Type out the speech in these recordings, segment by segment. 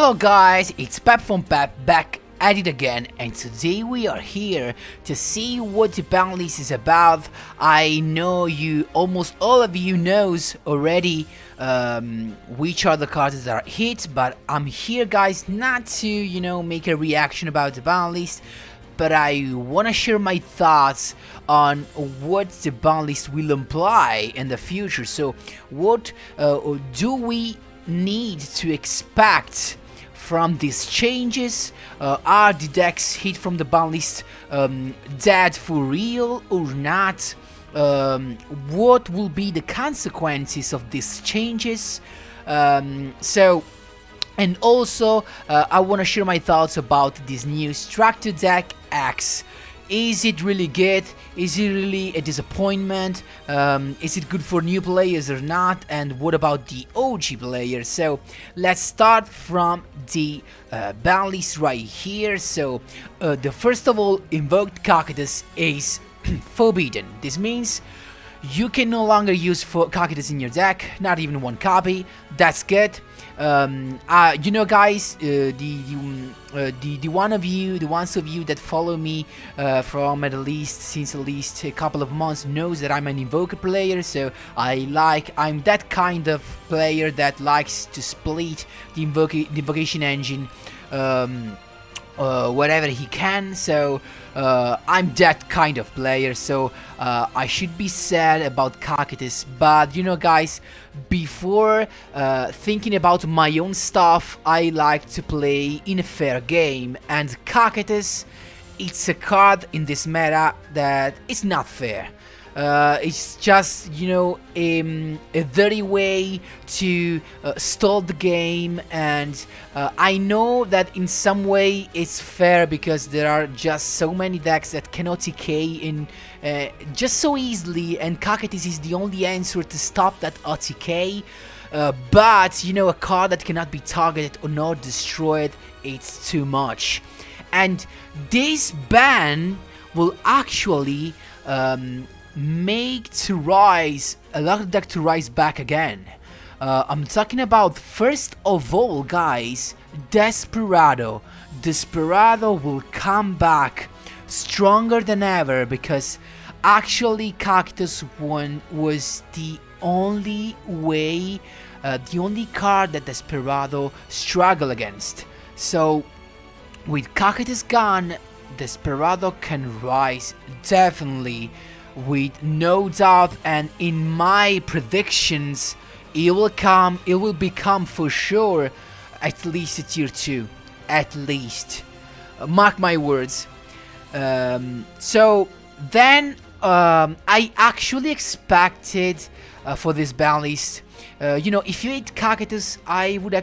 Hello guys, it's Pep from Pep back at it again, and today we are here to see what the ban list is about. I know almost all of you knows already which are the cards that are hit, but I'm here guys not to make a reaction about the ban list, but I want to share my thoughts on what the ban list will imply in the future. So what do we need to expect from these changes? Are the decks hit from the ban list dead for real or not? What will be the consequences of these changes? And also I want to share my thoughts about this new structure deck X. Is it really good? Is it really a disappointment? Is it good for new players or not? And what about the OG players? So let's start from the ban list right here. So the first of all, invoked Cockatus is forbidden. This means you can no longer use Cockatus in your deck, not even one copy. That's good. Guys, the ones of you that follow me from since at least a couple of months knows that I'm an invoker player. So I'm that kind of player that likes to split the invocation engine whatever he can. So I'm that kind of player, so I should be sad about Cockatus. But guys, before thinking about my own stuff, I like to play in a fair game, and Cockatus, it's a card in this meta that is not fair. It's just a dirty way to stall the game, and I know that in some way it's fair because there are just so many decks that cannot OTK in just so easily, and Cockatus is the only answer to stop that OTK. But a card that cannot be targeted or not destroyed, it's too much. And this ban will actually make a lot of deck to rise back again. I'm talking about, first of all guys, Desperado. Desperado will come back stronger than ever, because actually Cockatus was the only way, the only card that Desperado struggled against. So with Cockatus gone, Desperado can rise definitely, with no doubt, and in my predictions it will become for sure at least a tier 2, at least, mark my words. So then I actually expected for this ban list, if you hit Cockatus, I would have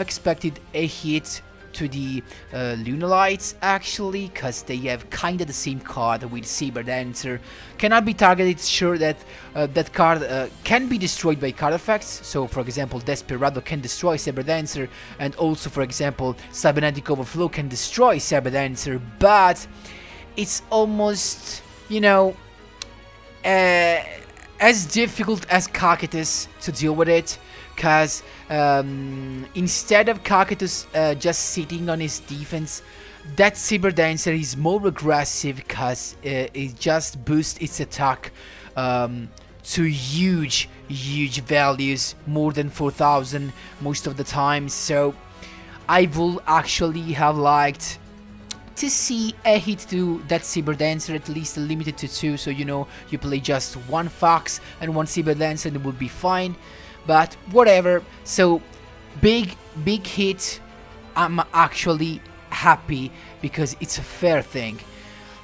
expected a hit to the Lunalights, actually, because they have kind of the same card with Saber Dancer. Cannot be targeted, sure that that card can be destroyed by card effects. So for example, Desperado can destroy Saber Dancer, and also for example Cybernetic Overflow can destroy Saber Dancer, but it's almost as difficult as Cockatus to deal with it, because instead of Cockatus just sitting on his defense, that Saber Dancer is more aggressive, because it just boosts its attack to huge values, more than 4,000 most of the time. So I will actually have liked to see a hit to that Saber Dancer, at least limited to 2, so you play just one Fox and one Saber Dancer and it will be fine. But whatever, so big hit. I'm actually happy because it's a fair thing.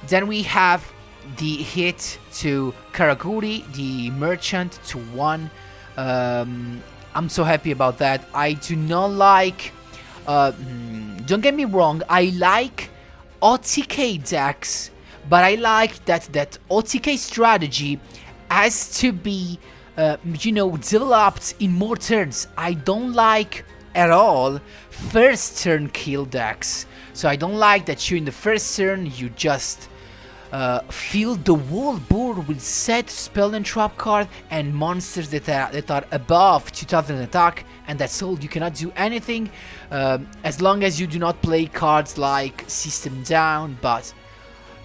Then we have the hit to Raguri, the merchant, to 1. I'm so happy about that. I do not like, don't get me wrong, I like OTK decks, but I like that OTK strategy has to be developed in more turns. I don't like at all first turn kill decks. So I don't like that you in the first turn you just fill the whole board with set spell and trap card and monsters that are above 2000 attack. and that's all. You cannot do anything as long as you do not play cards like System Down, but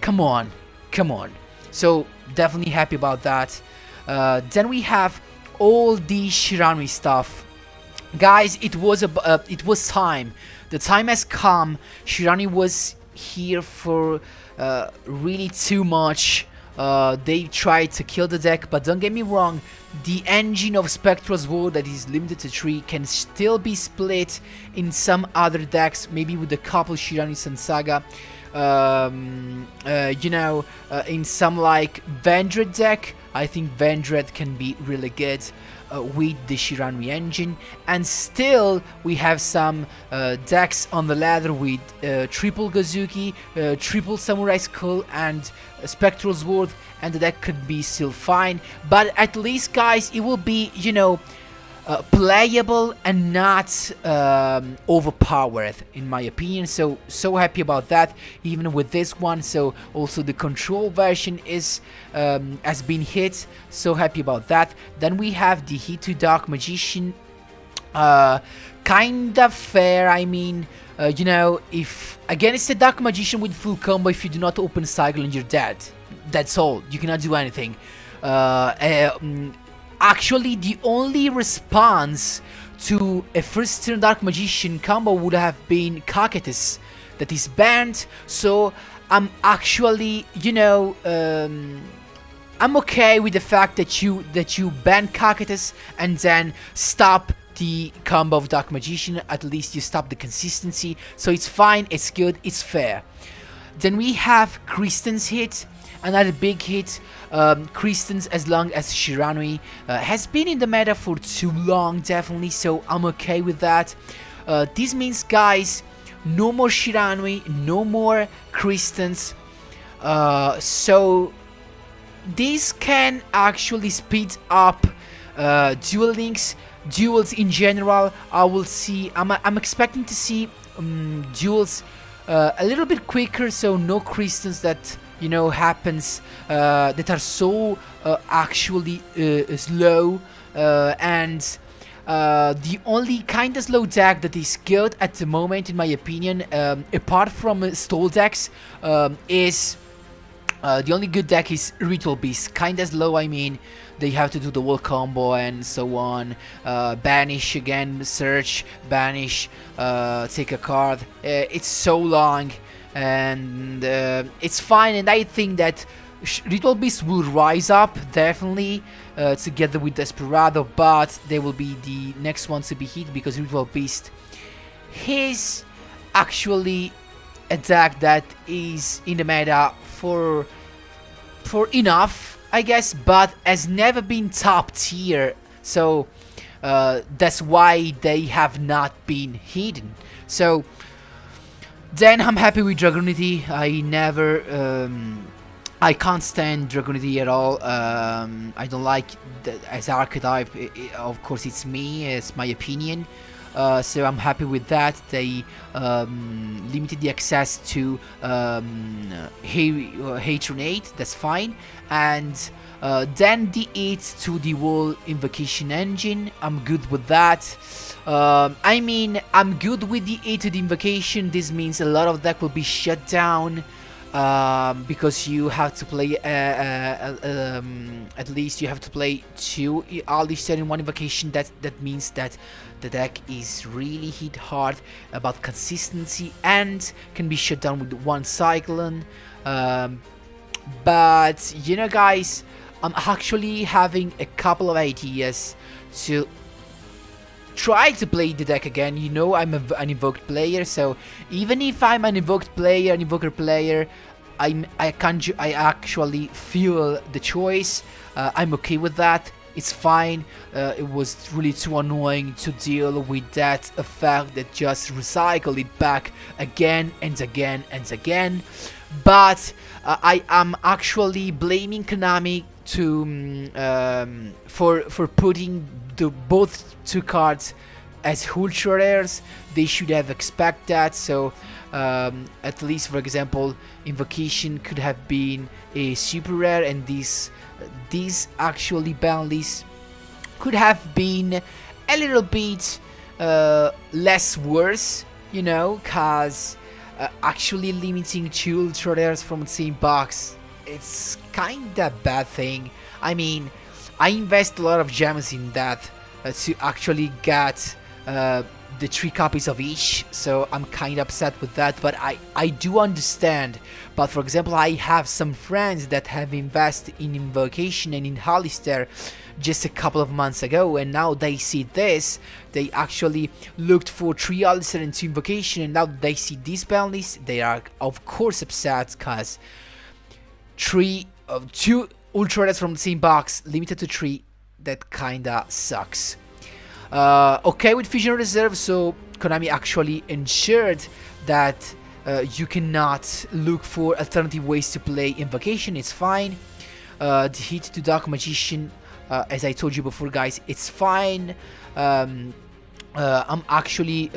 come on, come on. So definitely happy about that. Then we have all the Shirani stuff. Guys, it was time. The time has come. Shirani was here for really too much. They tried to kill the deck, but don't get me wrong, the engine of Spectral's War that is limited to 3 can still be split in some other decks, maybe with a couple Shirani Sun Saga. You know, in some like Vendred deck, I think Vendred can be really good with the Shirani engine, and still we have some decks on the ladder with triple Gozuki, triple Samurai Skull, and Spectral Sword, and the deck could be still fine. But at least, guys, it will be, you know, playable and not overpowered, in my opinion. So happy about that, even with this one. So also the control version is has been hit, so happy about that. Then we have the hit to Dark Magician, kind of fair. I mean, you know, if again it's a Dark Magician with full combo, if you do not open cycle and you're dead, that's all. You cannot do anything. Actually, the only response to a first turn Dark Magician combo would have been Cockatus, that is banned. So I'm actually, you know, I'm okay with the fact that you ban Cockatus and then stop the combo of Dark Magician. At least you stop the consistency, so it's fine, it's good, it's fair. Then we have Kristen's hit. Another big hit. Kristen's, as long as Shirani has been in the meta for too long, definitely, so I'm okay with that. This means, guys, no more Shirani, no more Kristen's. So this can actually speed up Duel Links, duels in general. I will see. I'm expecting to see duels a little bit quicker, so no Kristen's that, you know, happens that are so actually slow, and the only kind of slow deck that is good at the moment, in my opinion, apart from stall decks, is the only good deck is Ritual Beast. Kinda slow, I mean, they have to do the whole combo and so on. Banish again, search, banish, take a card. It's so long, and it's fine, and I think that Ritual Beast will rise up, definitely, together with Desperado, but they will be the next ones to be hit, because Ritual Beast is actually a deck that is in the meta for enough, I guess, but has never been top tier, so that's why they have not been hidden. So then I'm happy with Dragonity. I can't stand Dragonity at all. I don't like as archetype. Of course, it's me, it's my opinion. So I'm happy with that. They limited the access to Hatronate, that's fine. And then the 8 to the whole Invocation engine, I'm good with that. I mean, I'm good with the 8 to the Invocation. This means a lot of deck will be shut down, because you have to play at least you have to play 2 Eldritch Set in 1 Invocation. That means that the deck is really hit hard about consistency and can be shut down with 1 Cyclone. But you know, guys, I'm actually having a couple of ideas to try to play the deck again. You know, I'm an invoked player, so even if I'm an invoked player, an invoker player, I actually feel the choice. I'm okay with that. It's fine. It was really too annoying to deal with that effect that just recycled it back again and again and again. But I am actually blaming Konami to for putting both 2 cards as ultra rares. They should have expected that. So at least, for example, Invocation could have been a super rare, and this actually BANLIST could have been a little bit less worse, you know, cause actually limiting 2 ultra rares from the same box, it's kinda bad thing. I mean, I invest a lot of gems in that to actually get the 3 copies of each, so I'm kind of upset with that, but I do understand. But for example, I have some friends that have invested in Invocation and in Hollister just a couple of months ago, and now they see this. They actually looked for 3 Hollister and 2 Invocation, and now they see this BANLIST. They are of course upset because 2 ultra rares from the same box, limited to 3, that kinda sucks. Okay, with Fusion Reserve, so Konami actually ensured that you cannot look for alternative ways to play Invocation. It's fine. The hit to Dark Magician, as I told you before, guys, it's fine. I'm actually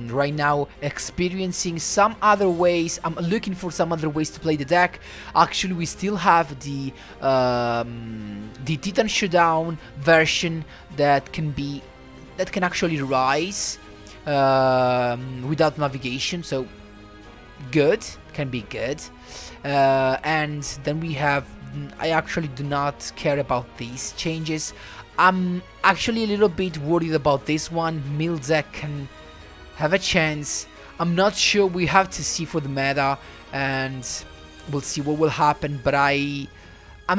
right now experiencing some other ways. I'm looking for some other ways to play the deck. Actually, we still have the Titan Showdown version that can actually rise without navigation, so good, can be good. And then we have, I actually do not care about these changes. I'm actually a little bit worried about this one. Milzec can have a chance. I'm not sure, we have to see for the meta and we'll see what will happen, but I'm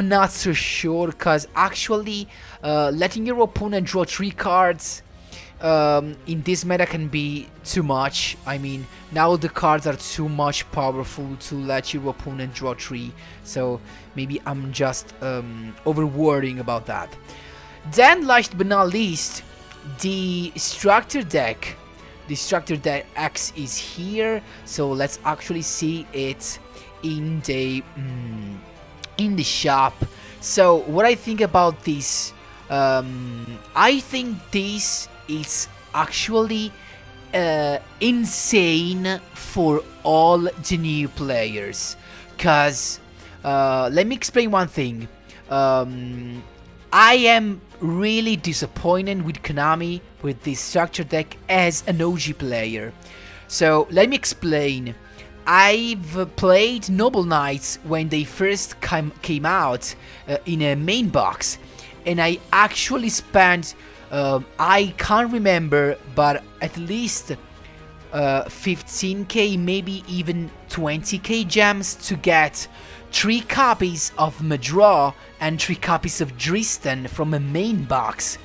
not so sure, because actually letting your opponent draw 3 cards in this meta can be too much. I mean, now the cards are too much powerful to let your opponent draw 3, so maybe I'm just over worrying about that. Then, last but not least, the structure deck. The structure deck X is here, so let's actually see it in the shop. So what I think about this, I think this is actually insane for all the new players, cause let me explain one thing. I am really disappointed with Konami with this structure deck as an OG player. So let me explain. I've played Noble Knights when they first came out in a main box, and I actually spent, I can't remember, but at least 15k, maybe even 20k gems to get 3 copies of Madraw and 3 copies of Dristan from a main box,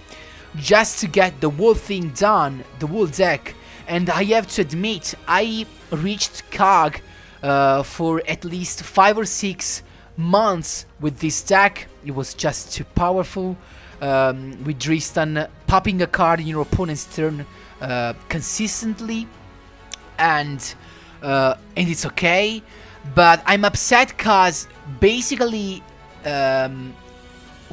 just to get the whole thing done, the whole deck. And I have to admit, I reached COG for at least 5 or 6 months with this deck. It was just too powerful, with Dristan popping a card in your opponent's turn consistently, and it's okay. But I'm upset cause basically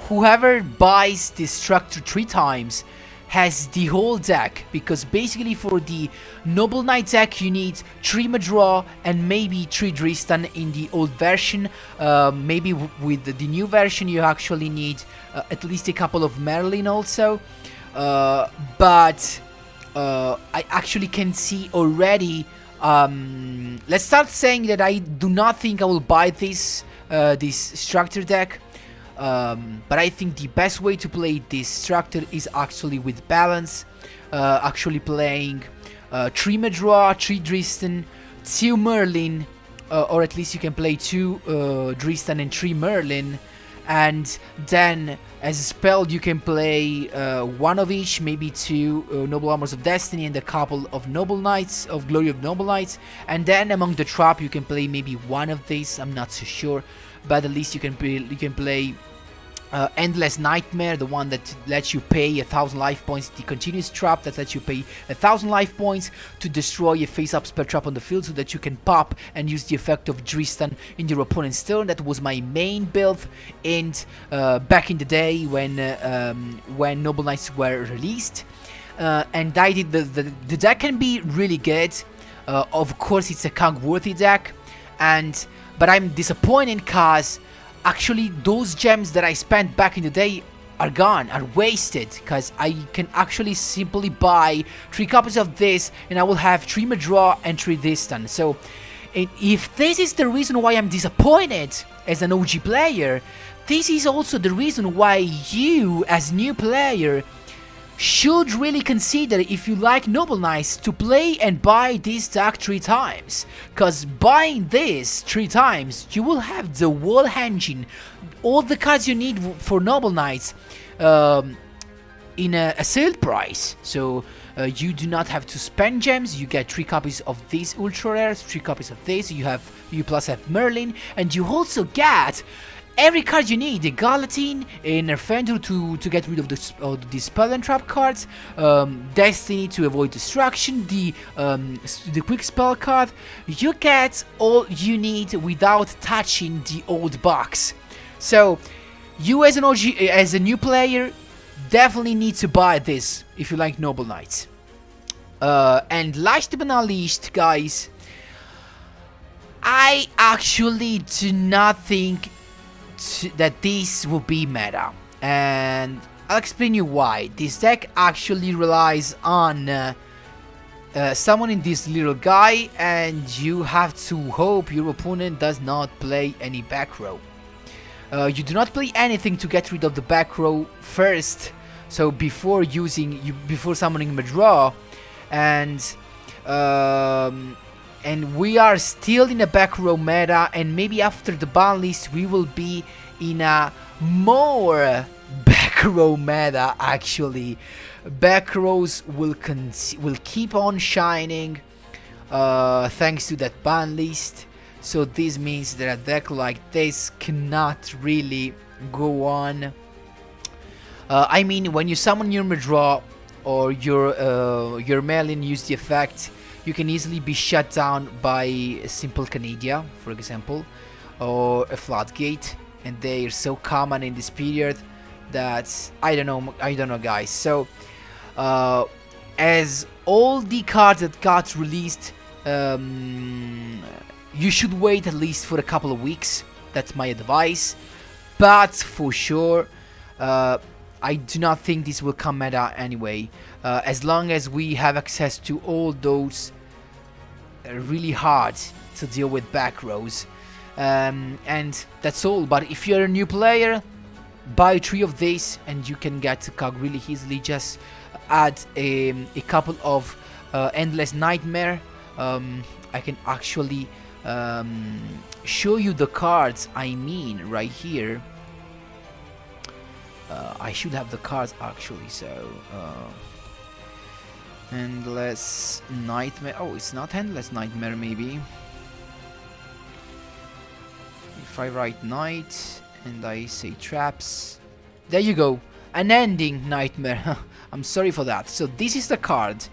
whoever buys this structure 3 times has the whole deck, because basically for the Noble Knight deck you need 3 Madraw and maybe 3 Dristan in the old version. Maybe with the new version you actually need at least a couple of Merlin also. But I actually can see already. Let's start saying that I do not think I will buy this structure deck, but I think the best way to play this structure is actually with balance, actually playing 3 Madraw, 3 Dristan, 2 Merlin, or at least you can play 2 Dristan and 3 Merlin, and then as a spell you can play 1 of each, maybe 2 Noble Armors of Destiny and a couple of Noble Knights, of Glory of Noble Knights, and then among the trap you can play maybe 1 of these, I'm not so sure, but at least you can play Endless Nightmare, the one that lets you pay 1000 life points, the continuous trap that lets you pay 1000 life points to destroy a face-up spell trap on the field so that you can pop and use the effect of Dristan in your opponent's turn. That was my main build and back in the day when Noble Knights were released, and I did the deck can be really good. Of course it's a COG worthy deck, but I'm disappointed cause actually those gems that I spent back in the day are gone, are wasted, because I can actually simply buy 3 copies of this and I will have 3 Madraw and 3 Distant. So if this is the reason why I'm disappointed as an OG player, this is also the reason why you, as new player, should really consider, if you like Noble Knights, to play and buy this deck 3 times. Cause buying this 3 times, you will have the whole engine, all the cards you need for Noble Knights in a sale price. So you do not have to spend gems. You get 3 copies of these ultra rares, 3 copies of this. You plus have Merlin, and you also get every card you need, the Galatine, a Nerfendur to get rid of the Spell and Trap cards, Destiny to avoid destruction, the Quick Spell card. You get all you need without touching the old box. So, you as an OG, as a new player, definitely need to buy this if you like Noble Knights. And last but not least, guys, I actually do not think that this will be meta, and I'll explain you why. This deck actually relies on summoning this little guy, and you have to hope your opponent does not play any back row. You do not play anything to get rid of the back row first, so before summoning Madraw, and we are still in a back row meta, and maybe after the ban list we will be in a more back row meta. Actually, back rows will keep on shining thanks to that ban list. So this means that a deck like this cannot really go on. I mean, when you summon your Madraw or your Merlin, use the effect, you can easily be shut down by a simple Canadia, for example, or a Floodgate, and they are so common in this period that I don't know, guys. So, as all the cards that got released, you should wait at least for a couple of weeks. That's my advice. But for sure, I do not think this will come meta anyway. As long as we have access to all those really hard to deal with back rows, and that's all. But if you're a new player, buy 3 of these and you can get Cog really easily. Just add a couple of Endless Nightmare. I can actually show you the cards I mean right here. I should have the cards actually, so Endless Nightmare. Oh, it's not Endless Nightmare, maybe. If I write Night and I say Traps, there you go, an ending nightmare. I'm sorry for that. So this is the card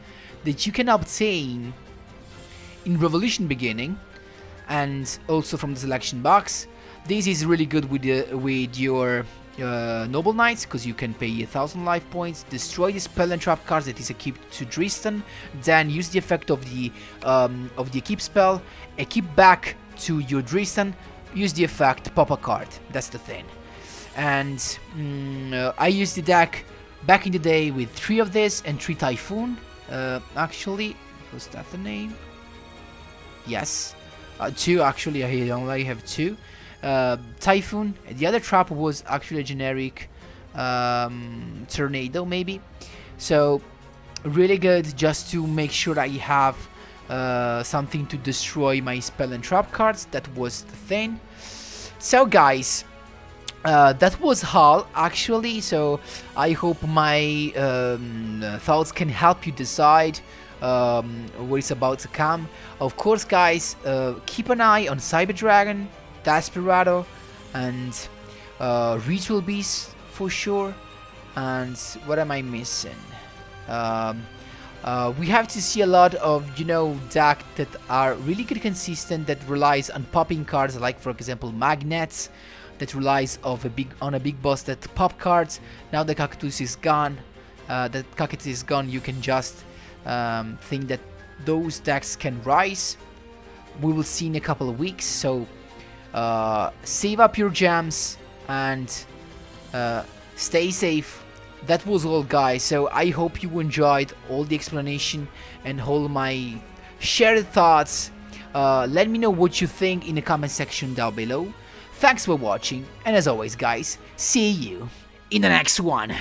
that you can obtain in Revolution Beginning and also from the selection box. This is really good with your Noble Knights, because you can pay 1000 life points, destroy the Spell and Trap cards that is equipped to Dristan, then use the effect of the equip spell, equip back to your Dristan, use the effect, pop a card. That's the thing. And I used the deck back in the day with 3 of this and 3 Typhoon. Actually, was that the name? Yes, 2 actually. I only have 2. Typhoon. The other trap was actually a generic Tornado, maybe. So really good, just to make sure I have something to destroy my spell and trap cards. That was the thing. So guys, that was all actually. So I hope my thoughts can help you decide what is about to come. Of course, guys, keep an eye on Cyber Dragon, Desperado, and Ritual Beast for sure. And what am I missing? We have to see a lot of, you know, deck that are really good, consistent, that relies on popping cards, like for example Magnets, that relies on a big boss that pop cards. Now the Cockatus is gone. You can just think that those decks can rise. We will see in a couple of weeks. So save up your gems and stay safe. That was all, guys, so I hope you enjoyed all the explanation and all my shared thoughts. Let me know what you think in the comment section down below. Thanks for watching, and as always, guys, see you in the next one.